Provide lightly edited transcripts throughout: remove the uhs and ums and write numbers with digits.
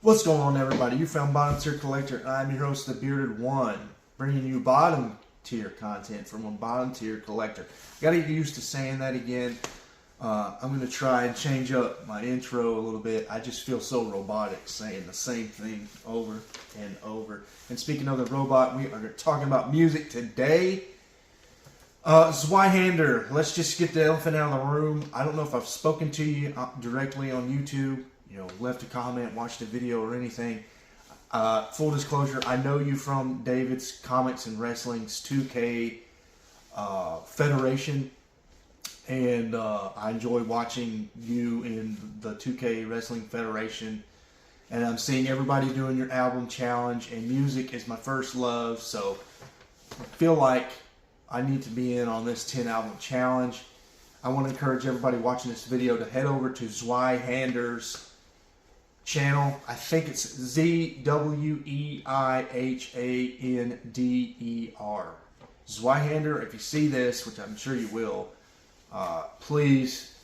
What's going on, everybody? You found Bottom Tier Collector. I'm your host, the Bearded One, bringing you bottom tier content from a bottom tier collector. Got to get used to saying that again. I'm going to try and change up my intro a little bit. I just feel so robotic saying the same thing over and over. And speaking of the robot, we are talking about music today. Zweihander, let's just get the elephant out of the room. I don't know if I've spoken to you directly on YouTube, left a comment, watched a video or anything. Full disclosure, I know you from David's Comics and Wrestling's 2K Federation. And I enjoy watching you in the 2K Wrestling Federation. And I'm seeing everybody doing your album challenge. And music is my first love. So I feel like I need to be in on this 10 album challenge. I want to encourage everybody watching this video to head over to Zweihander's channel. I think it's Zweihander. Zweihander. If you see this, which I'm sure you will, please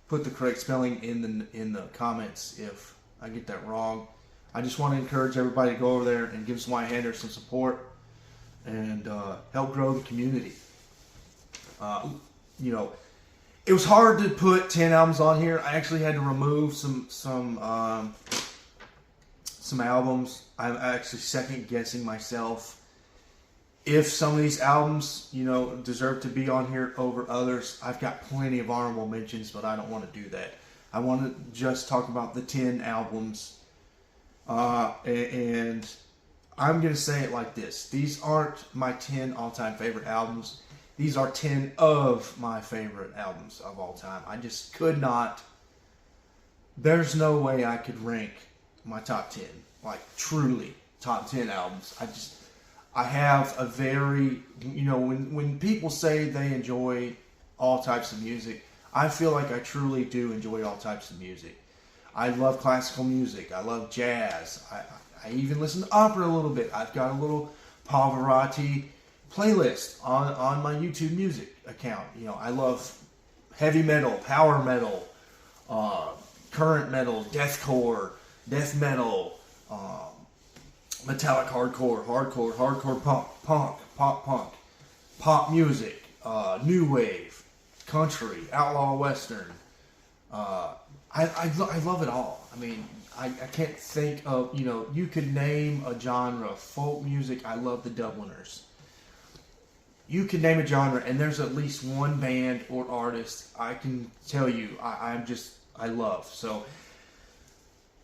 put the correct spelling in the comments if I get that wrong. I just want to encourage everybody to go over there and give Zweihander some support and help grow the community. It was hard to put 10 albums on here. I actually had to remove some albums. I'm actually second guessing myself if some of these albums, deserve to be on here over others. I've got plenty of honorable mentions, but I don't want to do that. I want to just talk about the 10 albums. And I'm going to say it like this. These aren't my 10 all-time favorite albums. These are 10 of my favorite albums of all time. I just could not. There's no way I could rank my top 10. Like, truly, top 10 albums. I have a very, when people say they enjoy all types of music, I feel like I truly do enjoy all types of music. I love classical music. I love jazz. I even listen to opera a little bit. I've got a little Pavarotti playlist on my YouTube music account. I love heavy metal, power metal, current metal, deathcore, death metal, metallic hardcore, hardcore punk, pop music, new wave, country, outlaw western. I love it all. I mean, I can't think of, you could name a genre. Folk music, I love the Dubliners. You could name a genre, and there's at least one band or artist I can tell you I love. So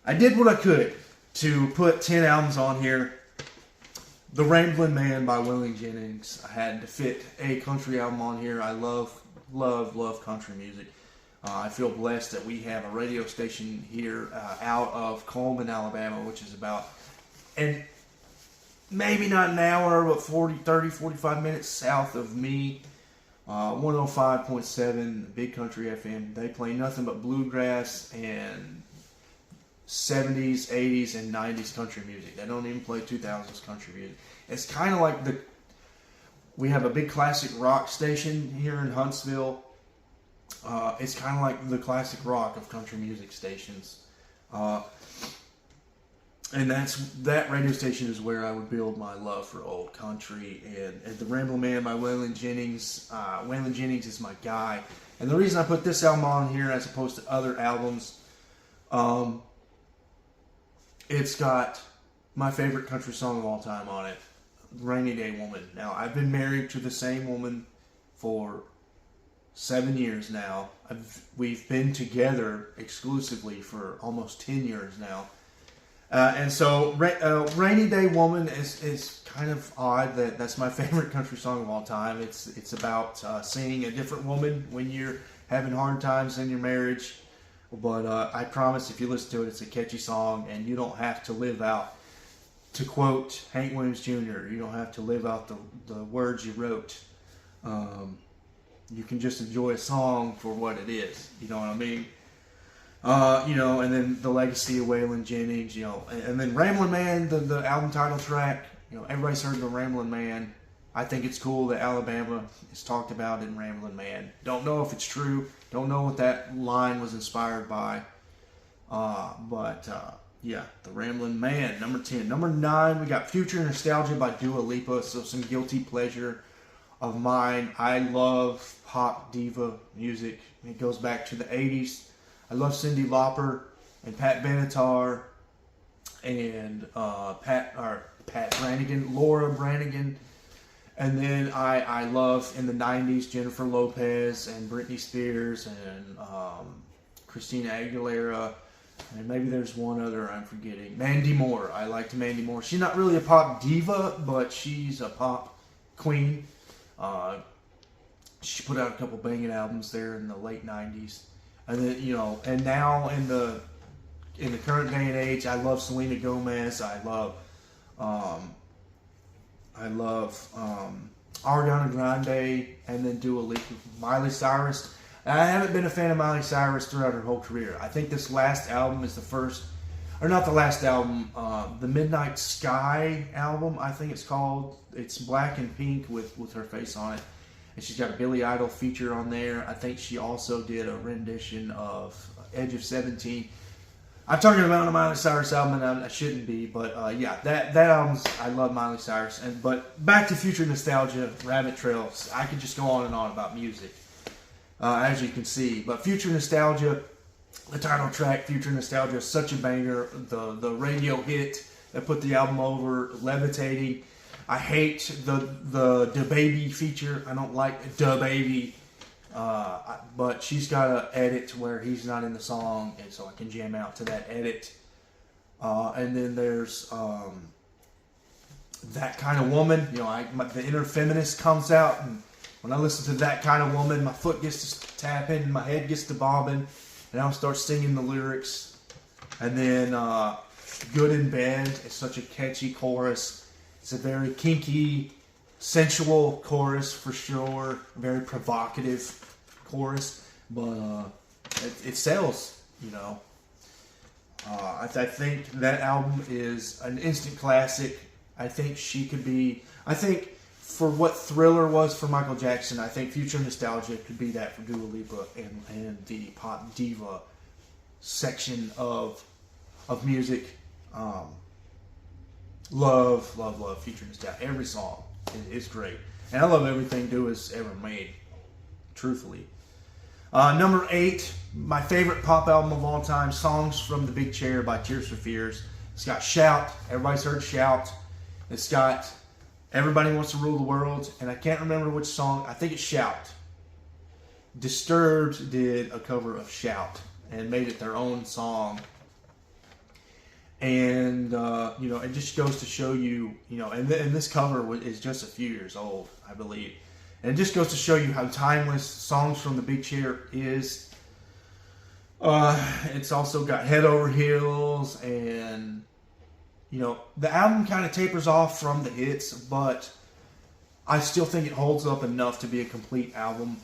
I did what I could to put 10 albums on here. The Ramblin' Man by Waylon Jennings. I had to fit a country album on here. I love country music. I feel blessed that we have a radio station here out of Coleman, Alabama, which is about, and maybe not an hour, but 45 minutes south of me. 105.7 Big Country FM. They play nothing but bluegrass and 70s, 80s, and 90s country music. They don't even play 2000s country music. It's kind of like we have a big classic rock station here in Huntsville. It's kind of like the classic rock of country music stations. And that radio station is where I would build my love for old country. And The Ramblin' Man by Waylon Jennings. Waylon Jennings is my guy. And the reason I put this album on here as opposed to other albums, it's got my favorite country song of all time on it, Rainy Day Woman. Now, I've been married to the same woman for 7 years now. We've been together exclusively for almost 10 years now. And so Rainy Day Woman is kind of odd that's my favorite country song of all time. It's about seeing a different woman when you're having hard times in your marriage. But I promise if you listen to it, it's a catchy song, and you don't have to live out, to quote Hank Williams Jr., you don't have to live out the words you wrote. You can just enjoy a song for what it is. You know what I mean? And then the legacy of Waylon Jennings, and then Ramblin' Man, the album title track. Everybody's heard the Ramblin' Man. I think it's cool that Alabama is talked about in Ramblin' Man. Don't know if it's true. Don't know what that line was inspired by. But Yeah, The Ramblin' Man, number 10. Number 9, we got Future Nostalgia by Dua Lipa, so some guilty pleasure of mine. I love pop diva music. It goes back to the 80s. I love Cyndi Lauper and Pat Benatar and Pat Brannigan, Laura Branigan. And then I love, in the 90s, Jennifer Lopez and Britney Spears and Christina Aguilera. And maybe there's one other I'm forgetting. Mandy Moore. I liked Mandy Moore. She's not really a pop diva, but she's a pop queen. She put out a couple banging albums there in the late 90s. And then, and now in the current day and age, I love Selena Gomez. I love Ariana Grande, and then Dua Lipa, Miley Cyrus. I haven't been a fan of Miley Cyrus throughout her whole career. I think this last album is the first, or not the last album, the Midnight Sky album, I think it's called. It's black and pink with her face on it. And she's got a Billy Idol feature on there. I think she also did a rendition of Edge of 17. I'm talking about a Miley Cyrus album, and I shouldn't be, but yeah, that album's, I love Miley Cyrus. But back to Future Nostalgia, Rabbit Trails. I could just go on and on about music. As you can see. But Future Nostalgia, the title track, Future Nostalgia, is such a banger. The radio hit that put the album over, Levitating. I hate the DaBaby feature. I don't like DaBaby. But she's got an edit to where he's not in the song, and so I can jam out to that edit. And then there's That Kind of Woman. The inner feminist comes out, and when I listen to That Kind of Woman, my foot gets to tapping, and my head gets to bobbing, and I'll start singing the lyrics. And then Good in Bed is such a catchy chorus. It's a very kinky, sensual chorus for sure. Very provocative chorus, but it sells, I think that album is an instant classic. I think for what Thriller was for Michael Jackson, I think Future Nostalgia could be that for Dua Lipa and the pop diva section of music. Love Future Nostalgia. Every song is great. And I love everything Dua's ever made, truthfully. Number 8, my favorite pop album of all time, Songs from the Big Chair by Tears for Fears. It's got Shout. Everybody's heard Shout. It's got Everybody Wants to Rule the World, and I can't remember which song. I think it's Shout. Disturbed did a cover of Shout and made it their own song. And, it just goes to show you, and this cover is just a few years old, I believe. And it just goes to show you how timeless Songs from the Big Chair is. It's also got Head Over Heels, and, the album kind of tapers off from the hits, but I still think it holds up enough to be a complete album.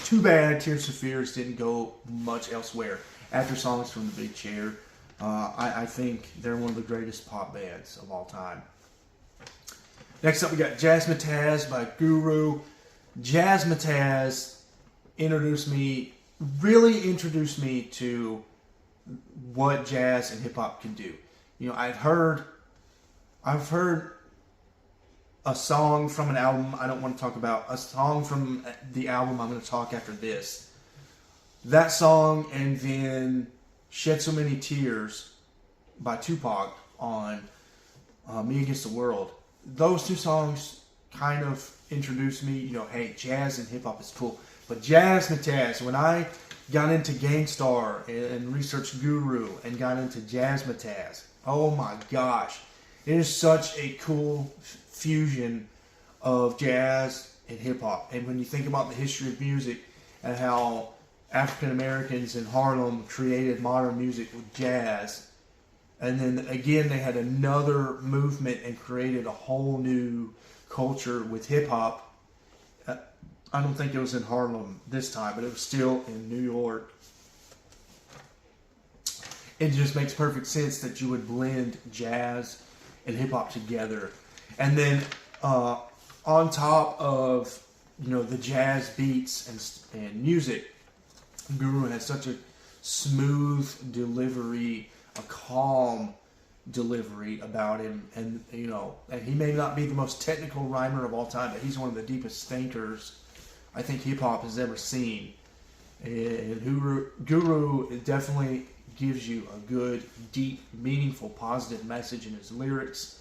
Too bad Tears for Fears didn't go much elsewhere after Songs from the Big Chair. I think they're one of the greatest pop bands of all time. Next up, we got Jazzmatazz by Guru. Jazzmatazz really introduced me to what jazz and hip hop can do. I've heard a song from an album I don't want to talk about, a song from the album I'm going to talk after this. That song, and then Shed So Many Tears by Tupac on Me Against the World. Those two songs kind of introduced me, hey, jazz and hip hop is cool. But Jazzmatazz, when I got into Gangstar and researched Guru and got into Jazzmatazz, oh my gosh, it is such a cool fusion of jazz and hip hop. And when you think about the history of music and how African Americans in Harlem created modern music with jazz, and then again they had another movement and created a whole new culture with hip hop. I don't think it was in Harlem this time, but it was still in New York. It just makes perfect sense that you would blend jazz and hip hop together. And then on top of the jazz beats and music, Guru has such smooth delivery, a calm delivery about him. And, and he may not be the most technical rhymer of all time, but he's one of the deepest thinkers I think hip-hop has ever seen. And Guru definitely gives you a good, deep, meaningful, positive message in his lyrics.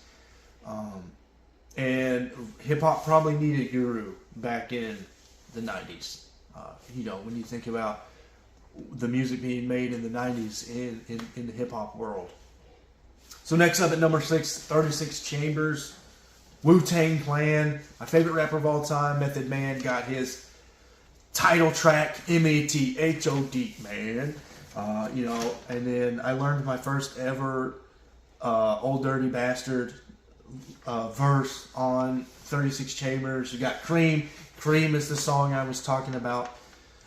And hip-hop probably needed Guru back in the 90s. When you think about the music being made in the 90s in the hip-hop world. So next up at number 6, 36 Chambers, Wu-Tang Clan. My favorite rapper of all time, Method Man, got his title track, M-A-T-H-O-D, man. And then I learned my first ever Old Dirty Bastard verse on 36 Chambers. You got Cream. Cream is the song I was talking about.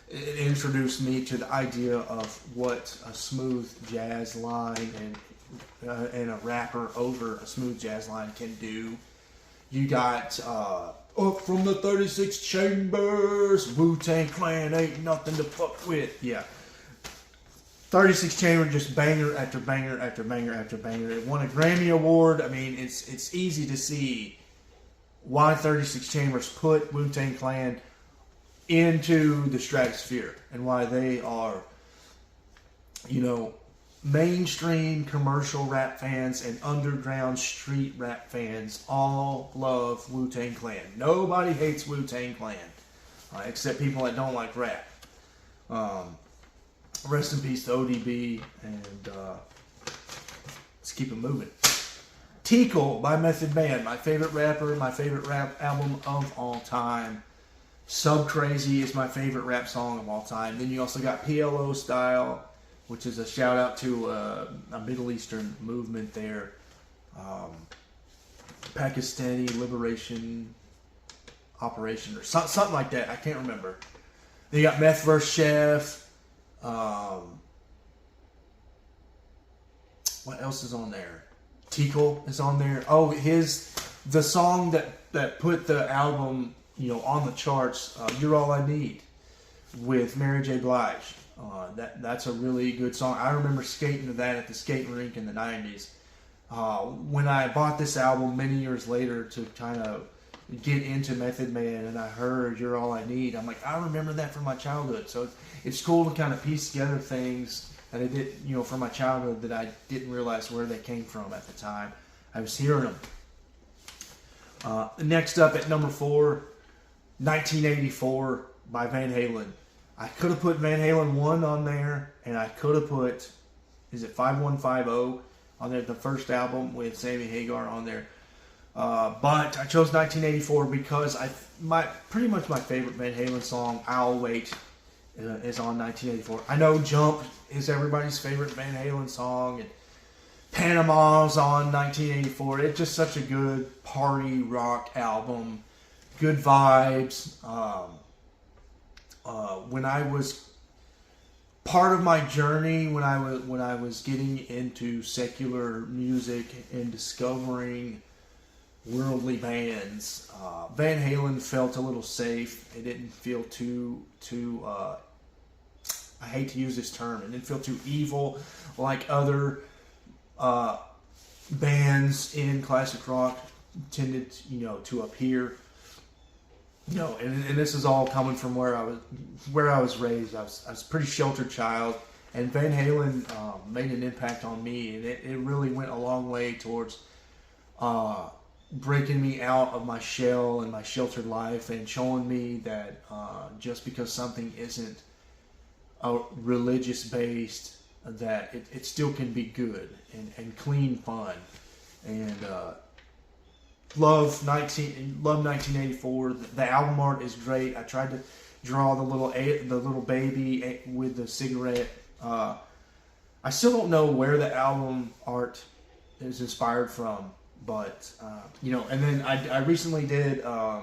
It introduced me to the idea of what a smooth jazz line and a rapper over a smooth jazz line can do. You got Up from the 36 Chambers, Wu-Tang Clan ain't nothing to fuck with. Yeah. 36 Chambers, just banger after banger after banger after banger. It won a Grammy Award. I mean, it's easy to see why 36 Chambers put Wu-Tang Clan into the stratosphere and why they are, mainstream commercial rap fans and underground street rap fans all love Wu-Tang Clan. Nobody hates Wu-Tang Clan, except people that don't like rap. Rest in peace to ODB, and let's keep it moving. Tickle by Method Man, my favorite rapper, my favorite rap album of all time. Sub Crazy is my favorite rap song of all time. Then you also got PLO Style, which is a shout out to a Middle Eastern movement there. Pakistani Liberation Operation or something like that. I can't remember. Then you got Meth vs. Chef. What else is on there? Tickle is on there. Oh, the song that put the album on the charts. You're All I Need with Mary J. Blige. That's a really good song. I remember skating to that at the skating rink in the 90s. When I bought this album many years later to kind of get into Method Man and I heard You're All I Need, I'm like, I remember that from my childhood. So it's cool to kind of piece together things that I did, from my childhood that I didn't realize where they came from at the time. I was hearing them. Next up at number 4, 1984 by Van Halen. I could have put Van Halen 1 on there, and I could have put, is it 5150 on there, the first album with Sammy Hagar on there. But I chose 1984 because pretty much my favorite Van Halen song, I'll Wait, is on 1984. I know Jump is everybody's favorite Van Halen song, and Panama's on 1984. It's just such a good party rock album. Good vibes. When I was part of my journey, when I was getting into secular music and discovering worldly bands, Van Halen felt a little safe. It didn't feel too I hate to use this term. It didn't feel too evil like other bands in classic rock tended, to appear. And this is all coming from where I was raised. I was a pretty sheltered child, and Van Halen made an impact on me, and it really went a long way towards breaking me out of my shell and my sheltered life, and showing me that just because something isn't religious based, that it still can be good and clean fun. And Love 1984. The album art is great. I tried to draw the little baby with the cigarette. I still don't know where the album art is inspired from, but And then I recently did. I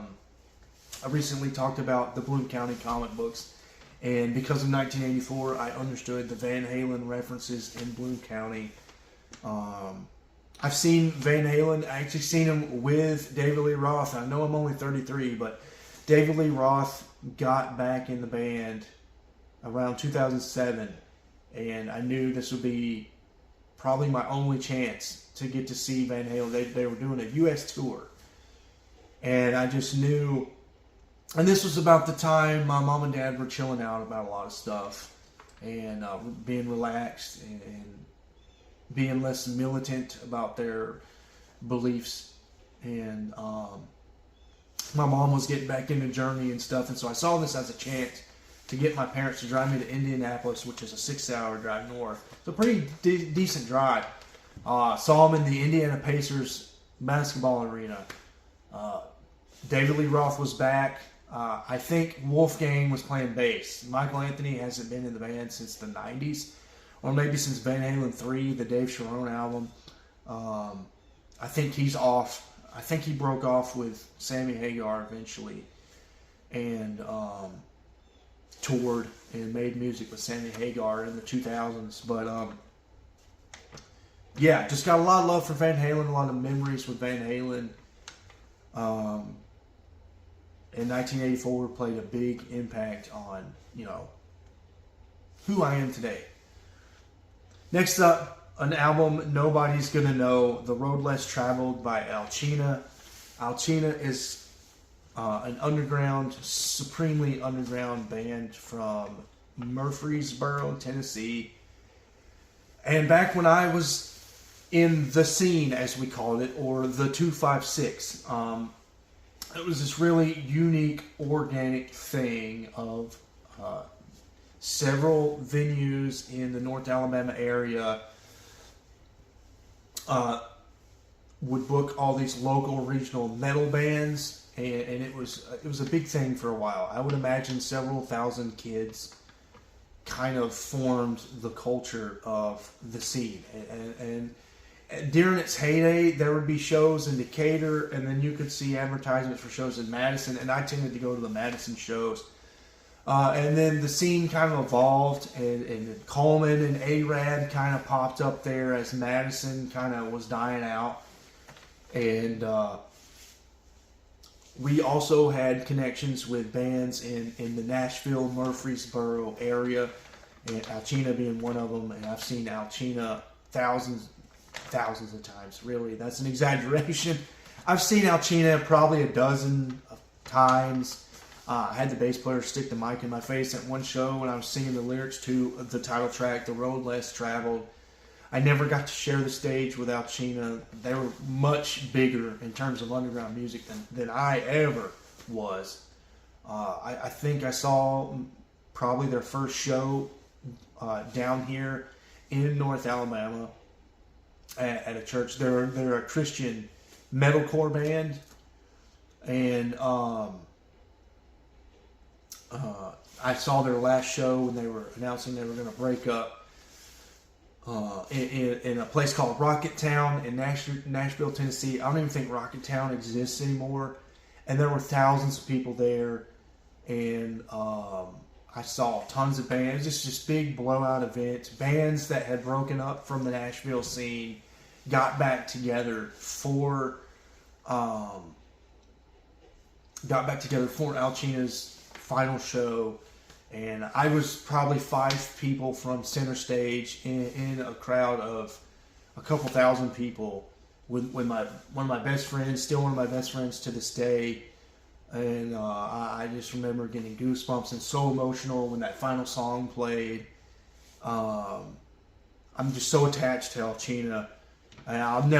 recently talked about the Bloom County comic books, and because of 1984, I understood the Van Halen references in Bloom County. I've seen Van Halen. I actually seen him with David Lee Roth. I know I'm only 33, but David Lee Roth got back in the band around 2007, and I knew this would be probably my only chance to get to see Van Halen. They were doing a U.S. tour, and I just knew. And this was about the time my mom and dad were chilling out about a lot of stuff, and being relaxed and being less militant about their beliefs. And my mom was getting back into Germany and stuff, and so I saw this as a chance to get my parents to drive me to Indianapolis, which is a 6-hour drive north. It's a pretty decent drive. Saw them in the Indiana Pacers basketball arena. David Lee Roth was back. I think Wolfgang was playing bass. Michael Anthony hasn't been in the band since the 90s, or maybe since Van Halen 3, the Dave Sharon album. I think he's off. I think he broke off with Sammy Hagar eventually, and toured and made music with Sammy Hagar in the 2000s. But yeah, just got a lot of love for Van Halen, a lot of memories with Van Halen. In 1984, played a big impact on, who I am today. Next up, an album nobody's gonna know, The Road Less Traveled by Alcina. Alcina is an underground, supremely underground band from Murfreesboro, Tennessee. And back when I was in the scene, as we called it, or the 256, it was this really unique, organic thing of several venues in the North Alabama area would book all these local, regional metal bands, and it was a big thing for a while. I would imagine several thousand kids kind of formed the culture of the scene, and during its heyday, there would be shows in Decatur, and then you could see advertisements for shows in Madison, and I tended to go to the Madison shows. And then the scene kind of evolved, and Coleman and A-Rad kind of popped up there as Madison kind of was dying out. And we also had connections with bands in the Nashville, Murfreesboro area, and Alcina being one of them. And I've seen Alcina thousands of times. Really, that's an exaggeration. I've seen Alcina probably a dozen of times. I had the bass player stick the mic in my face at one show when I was singing the lyrics to the title track, The Road Less Traveled. I never got to share the stage with Alcina. They were much bigger in terms of underground music than I ever was. I think I saw probably their first show down here in North Alabama at a church. They're a Christian metalcore band, and I saw their last show when they were announcing they were going to break up in a place called Rocketown in Nashville, Tennessee. I don't even think Rocketown exists anymore, and there were thousands of people there, and I saw tons of bands. It's just big blowout events. Bands that had broken up from the Nashville scene got back together for Alcina's final show, and I was probably 5 people from center stage in a crowd of a couple thousand people with one of my best friends, still one of my best friends to this day. And I just remember getting goosebumps and so emotional when that final song played. I'm just so attached to Alcina, and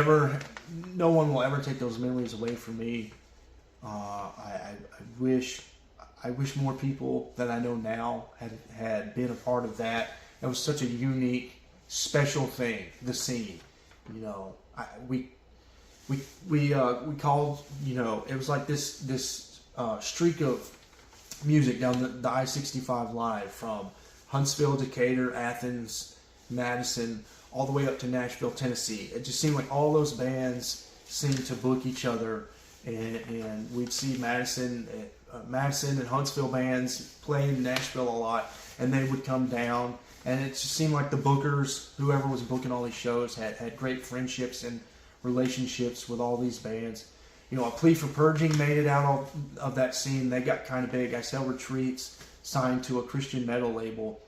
no one will ever take those memories away from me. I wish more people that I know now had been a part of that. It was such a unique, special thing. The scene, we called, it was like this streak of music down the I-65 live from Huntsville, Decatur, Athens, Madison, all the way up to Nashville, Tennessee. It just seemed like all those bands seemed to book each other, and we'd see Madison and Huntsville bands play in Nashville a lot, and they would come down, and it just seemed like the bookers, whoever was booking all these shows, had great friendships and relationships with all these bands. A Plea for Purging made it out of that scene. They got kind of big. I Sell Retreats signed to a Christian metal label.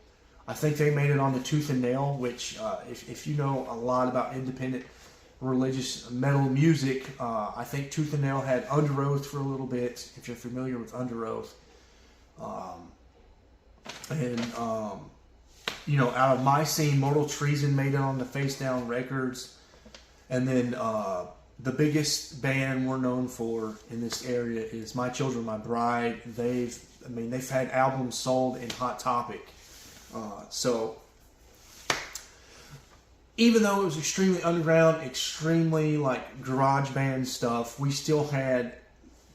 I think they made it on the Tooth and Nail, which, if you know a lot about independent religious metal music, I think Tooth and Nail had Under Oath for a little bit, if you're familiar with Under Oath. Out of my scene, Mortal Treason made it on the Face Down Records. And then the biggest band we're known for in this area is My Children, My Bride. They've had albums sold in Hot Topic. So even though it was extremely underground, extremely like garage band stuff, we still had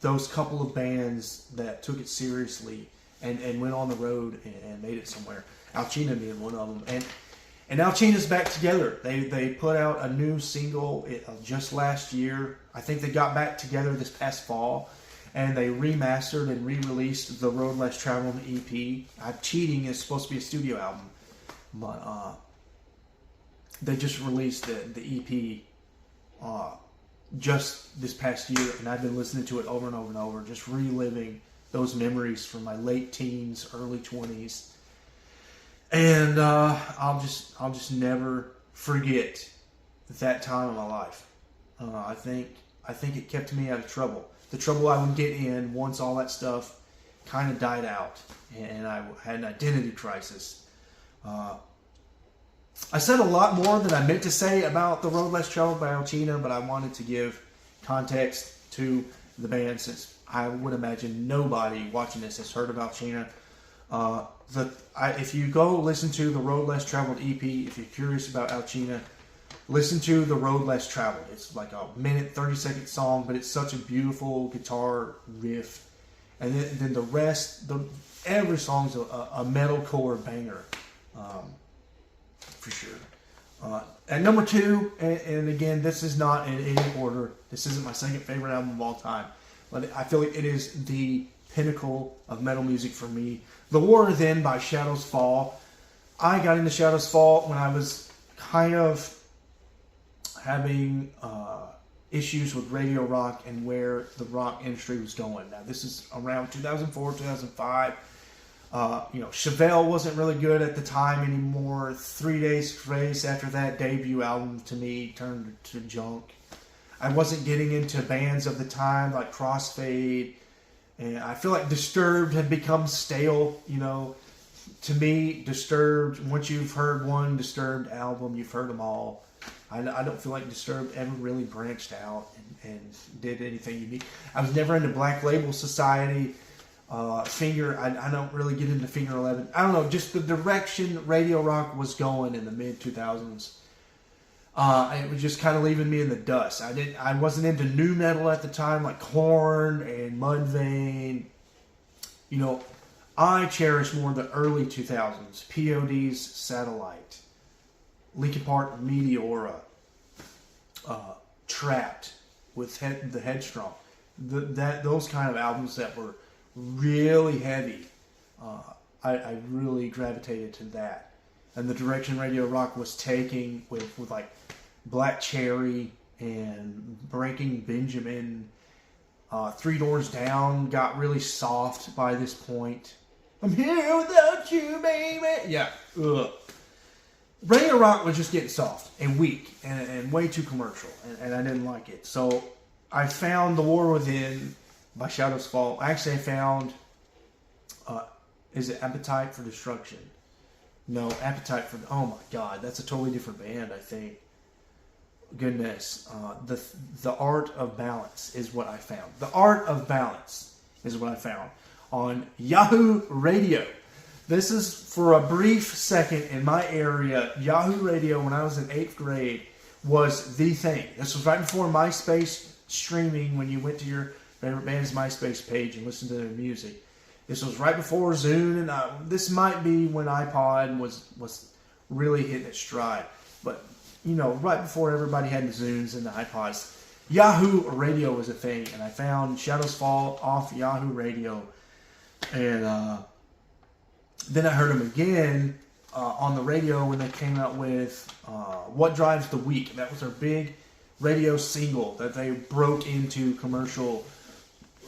those couple of bands that took it seriously and went on the road and made it somewhere. Alcina being one of them. And Alcina's back together. They put out a new single just last year. I think they got back together this past fall. And they remastered and re-released the Road Less Traveled EP. Cheating is supposed to be a studio album. But they just released the EP just this past year. And I've been listening to it over and over and over. Just reliving those memories from my late teens, early 20s. And I'll just never forget that time of my life. I think it kept me out of trouble. The trouble I would get in once all that stuff kind of died out, and I had an identity crisis. I said a lot more than I meant to say about The Road Less Traveled by Alcina, but I wanted to give context to the band, since I would imagine nobody watching this has heard of Alcina. If you go listen to the Road Less Traveled EP, if you're curious about Alcina, listen to the Road Less Traveled. It's like a minute, 30-second song, but it's such a beautiful guitar riff. And then the rest, every song's a metalcore banger, for sure. At number 2, and again, this is not in any order. This isn't my second favorite album of all time, but I feel like it is the pinnacle of metal music for me. The War Within by Shadows Fall. I got into Shadows Fall when I was kind of having issues with radio rock and where the rock industry was going. Now, this is around 2004, 2005. Chevelle wasn't really good at the time anymore. 3 Days Grace, after that debut album, to me turned to junk. I wasn't getting into bands of the time like Crossfade, and I feel like Disturbed had become stale. To me, Disturbed, once you've heard one Disturbed album, you've heard them all. I don't feel like Disturbed ever really branched out and did anything unique. I was never into Black Label Society. Finger, I don't really get into Finger 11. I don't know, just the direction radio rock was going in the mid-2000s. It was just kind of leaving me in the dust. I wasn't into nu metal at the time, like Korn and Mudvayne. I cherish more the early 2000s. POD's Satellite, Linkin Park Meteora, Trapped with the Headstrong. Those kind of albums that were really heavy. I really gravitated to that. And the direction radio rock was taking with like Black Cherry and Breaking Benjamin. Three Doors Down got really soft by this point. I'm here without you, baby. Yeah. Ugh. Radio rock was just getting soft and weak and way too commercial, and I didn't like it. So I found The War Within by Shadows Fall. Actually, I found, is it Appetite for Destruction? No, Appetite for, oh my God, that's a totally different band, I think. Goodness. The Art of Balance is what I found. The Art of Balance is what I found on Yahoo Radio. This is for a brief second in my area. Yahoo Radio, when I was in 8th grade, was the thing. This was right before MySpace streaming, when you went to your favorite band's MySpace page and listened to their music. This was right before Zune, and this might be when iPod was really hitting its stride. But, right before everybody had the Zunes and the iPods, Yahoo Radio was a thing, and I found Shadows Fall off Yahoo Radio. And then I heard them again on the radio when they came out with What Drives the Week. That was their big radio single that they broke into commercial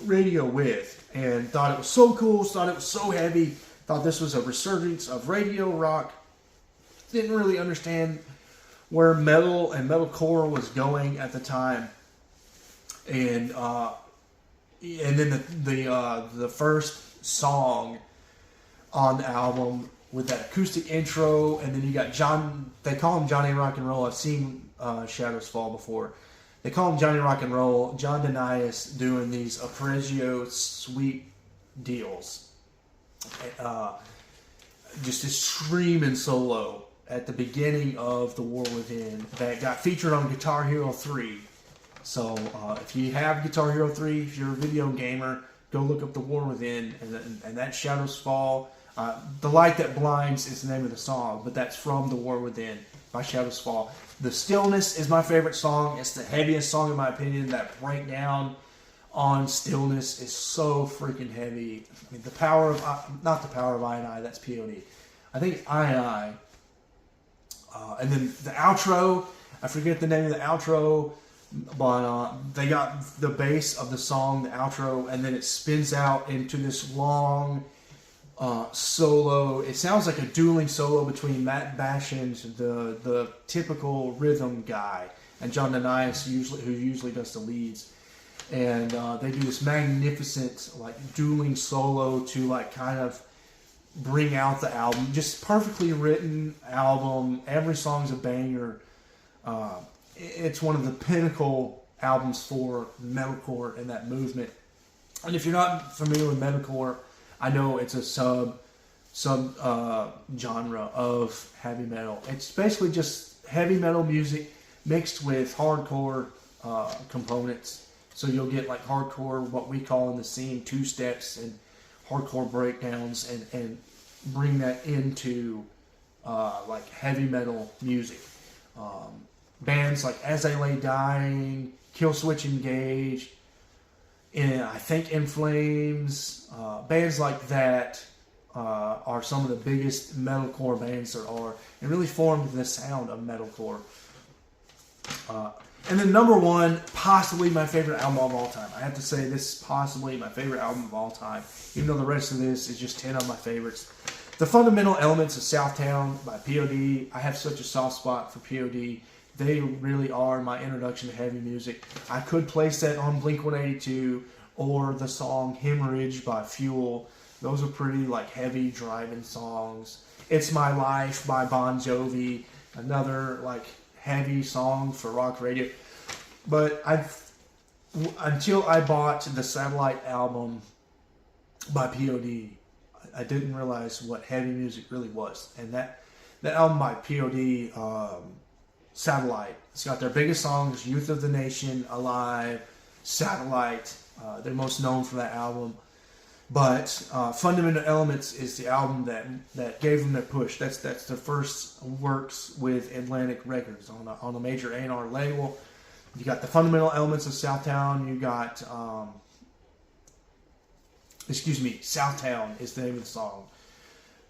radio with, and thought it was so cool, thought it was so heavy, Thought this was a resurgence of radio rock. Didn't really understand where metal and metalcore was going at the time, and then the first song on the album with that acoustic intro, and then you got John. They call him Johnny Rock and Roll. I've seen Shadows Fall before. They call him Johnny Rock and Roll. John Denius doing these arpeggio sweep deals. Just a screaming solo at the beginning of The War Within that got featured on Guitar Hero 3. So if you have Guitar Hero 3, if you're a video gamer, go look up The War Within and that Shadows Fall. The Light That Blinds is the name of the song, but that's from The War Within by Shadows Fall. The Stillness is my favorite song. It's the heaviest song in my opinion. That breakdown on Stillness is so freaking heavy. I mean, not the power of I and I, that's POD. I think I and I. And then the outro, I forget the name of the outro, but they got the bass of the song, the outro, and then it spins out into this long solo. It sounds like a dueling solo between Matt Bashand, the typical rhythm guy, and John Denius, who usually does the leads. And they do this magnificent like dueling solo to like kind of bring out the album. Just perfectly written album. Every song's a banger. It's one of the pinnacle albums for metalcore and that movement. And if you're not familiar with metalcore, I know it's a sub genre of heavy metal. It's basically just heavy metal music mixed with hardcore components. So you'll get like hardcore, what we call in the scene, two steps and hardcore breakdowns, and bring that into like heavy metal music. Bands like As I Lay Dying, Killswitch Engage, and I think In Flames, bands like that are some of the biggest metalcore bands there are, and really formed the sound of metalcore. And then number one, possibly my favorite album of all time. I have to say this is possibly my favorite album of all time, even though the rest of this is just 10 of my favorites. The Fundamental Elements of Southtown by POD. I have such a soft spot for POD. They really are my introduction to heavy music. I could place that on Blink-182 or the song Hemorrhage by Fuel. Those are pretty like heavy driving songs. It's My Life by Bon Jovi. Another like heavy song for rock radio. But until I bought the Satellite album by POD, I didn't realize what heavy music really was. And that album by POD, Satellite, it's got their biggest songs, Youth of the Nation, Alive, Satellite. They're most known for that album. But Fundamental Elements is the album that gave them their push. That's their first works with Atlantic Records on a major A&R label. You got the Fundamental Elements of Southtown. You got, Southtown is the name of the song.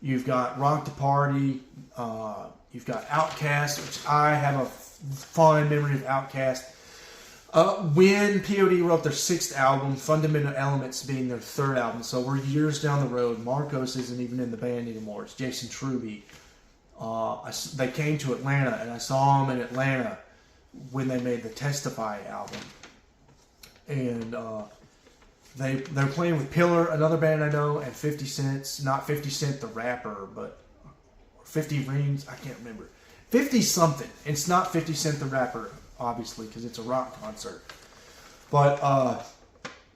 You've got Rock the Party. You've got Outkast, which I have a fond memory of Outkast. When POD wrote their sixth album, Fundamental Elements being their third album, so we're years down the road. Marcos isn't even in the band anymore. It's Jason Truby. They came to Atlanta, and I saw them in Atlanta when they made the Testify album. And they're playing with Pillar, another band I know, and 50 Cent. Not 50 Cent the rapper, but 50 Rings, I can't remember. 50 something. It's not 50 Cent the rapper, obviously, because it's a rock concert. But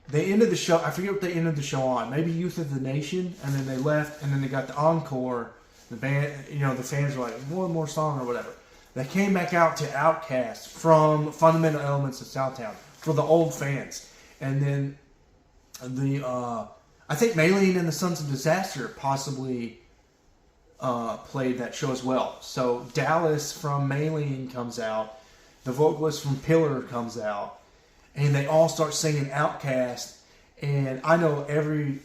they ended the show, I forget what they ended the show on. Maybe Youth of the Nation, and then they left, and then they got the encore. The band, the fans were like, one more song or whatever. They came back out to Outkast from Fundamental Elements of Southtown for the old fans. And then I think Maylene and the Sons of Disaster possibly played that show as well. So Dallas from Maylene comes out. The vocalist from Pillar comes out, and they all start singing Outkast. And I know every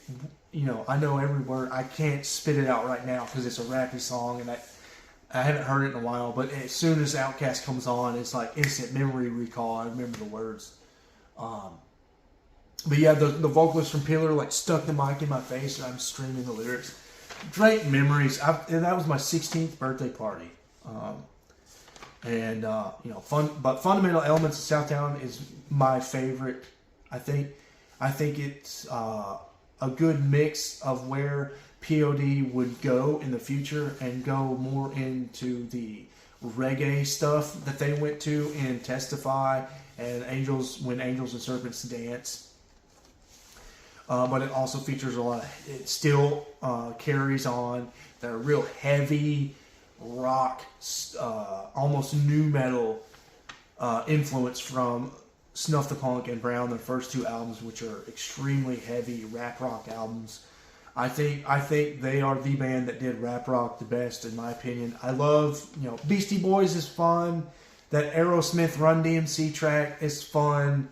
word. I can't spit it out right now because it's a rappy song, and I haven't heard it in a while. But as soon as Outkast comes on, it's like instant memory recall. I remember the words. But yeah, the vocalist from Pillar like stuck the mic in my face, and I'm screaming the lyrics. great memories. And that was my 16th birthday party. Fundamental Elements of Southtown is my favorite. I think it's a good mix of where POD would go in the future and go more into the reggae stuff that they went to in Testify and When Angels and Serpents Dance. But it also features a lot of, it still carries on that real heavy rock, almost nu metal influence from Snuff the Punk and Brown, their first two albums, which are extremely heavy rap rock albums. I think they are the band that did rap rock the best, in my opinion. I love, Beastie Boys is fun. That Aerosmith Run DMC track is fun.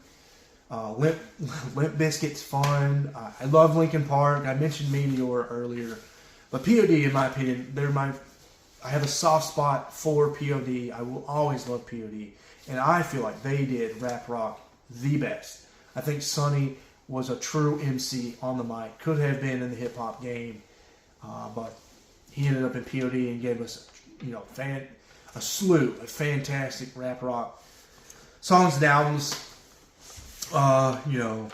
Limp Bizkit's fun. I love Linkin Park. I mentioned Meteor earlier, but POD, in my opinion, I have a soft spot for POD. I will always love POD, and I feel like they did rap rock the best. I think Sonny was a true MC on the mic. Could have been in the hip hop game, but he ended up in POD and gave us, a slew of fantastic rap rock songs and albums. And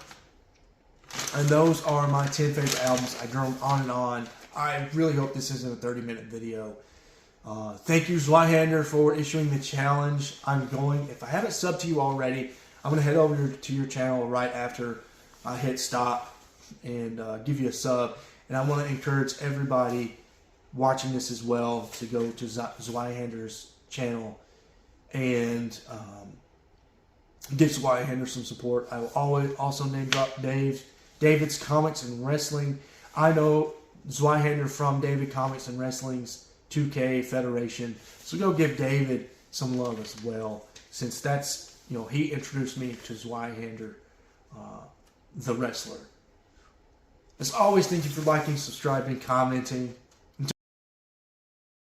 those are my 10 favorite albums. I droned on and on. I really hope this isn't a 30-minute video. Thank you, Zweihander, for issuing the challenge. If I haven't subbed to you already, I'm going to head over to your channel right after I hit stop and give you a sub. And I want to encourage everybody watching this as well to go to Zweihander's channel and give Zweihander some support. I will always also name drop David's Comics and Wrestling. I know Zweihander from David Comics and Wrestling's 2K Federation, so go give David some love as well, since that's, he introduced me to Zweihander, the wrestler. As always, thank you for liking, subscribing, commenting.